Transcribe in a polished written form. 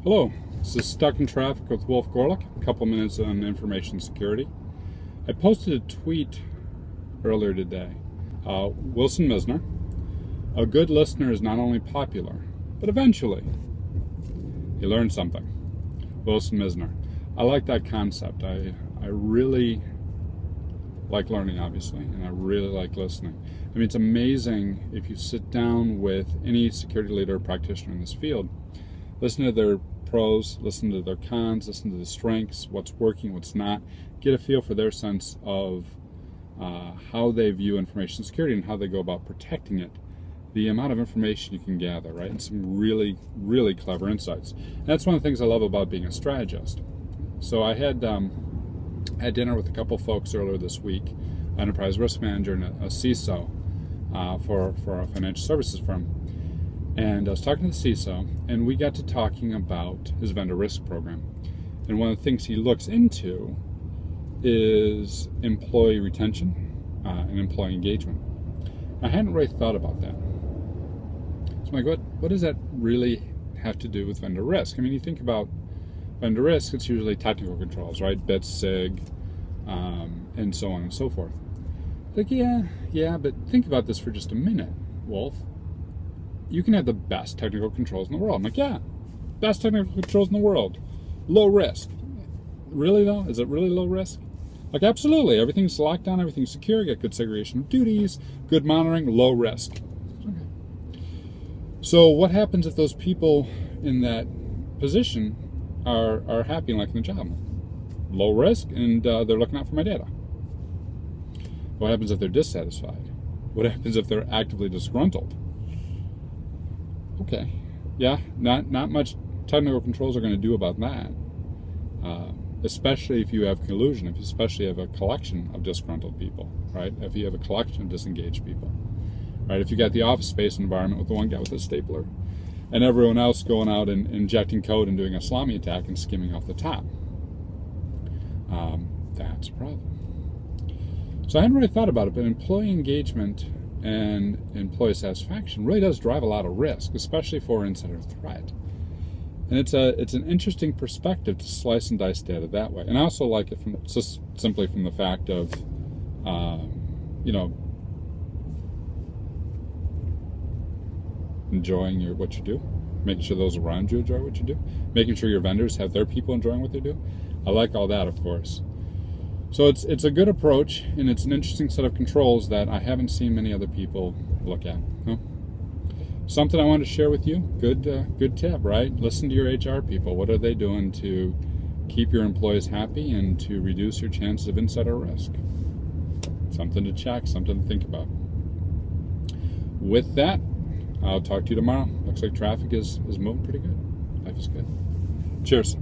Hello, this is Stuck in Traffic with Wolf Gorlick. A couple minutes on information security. I posted a tweet earlier today. Wilson Misner, a good listener is not only popular, but eventually you learn something. Wilson Misner. I like that concept. I really like learning, obviously, and I really like listening. I mean, it's amazing if you sit down with any security leader or practitioner in this field, listen to their pros, listen to their cons, listen to the strengths, what's working, what's not, get a feel for their sense of how they view information security and how they go about protecting it. The amount of information you can gather, right, and some really, really clever insights. And that's one of the things I love about being a strategist. So I had dinner with a couple folks earlier this week, an enterprise risk manager and a CISO for a financial services firm. And I was talking to the CISO, and we got to talking about his vendor risk program. And one of the things he looks into is employee retention and employee engagement. I hadn't really thought about that. So I'm like, what does that really have to do with vendor risk? I mean, you think about vendor risk, it's usually technical controls, right? Bit, SIG, and so on and so forth. Like, yeah, but think about this for just a minute, Wolf. You can have the best technical controls in the world. I'm like, yeah, best technical controls in the world. Low risk. Really, though? Is it really low risk? Like, absolutely. Everything's locked down, everything's secure, you got good segregation of duties, good monitoring, low risk. Okay. So what happens if those people in that position are happy and liking the job? Low risk, and they're looking out for my data. What happens if they're dissatisfied? What happens if they're actively disgruntled? Okay, yeah, not much technical controls are going to do about that, especially if you have collusion, if you especially have a collection of disgruntled people, right? If you have a collection of disengaged people, right? If you got the office space environment with the one guy with a stapler and everyone else going out and injecting code and doing a salami attack and skimming off the top, that's a problem. So I hadn't really thought about it, but employee engagement and employee satisfaction really does drive a lot of risk, especially for insider threat. And it's an interesting perspective to slice and dice data that way. And I also like it from just simply from the fact of, enjoying what you do, making sure those around you enjoy what you do, making sure your vendors have their people enjoying what they do. I like all that, of course. So it's a good approach, and it's an interesting set of controls that I haven't seen many other people look at. Something I wanted to share with you. Good tip, right? Listen to your HR people. What are they doing to keep your employees happy and to reduce your chances of insider risk? Something to check, something to think about. With that, I'll talk to you tomorrow. Looks like traffic is moving pretty good. Life is good. Cheers.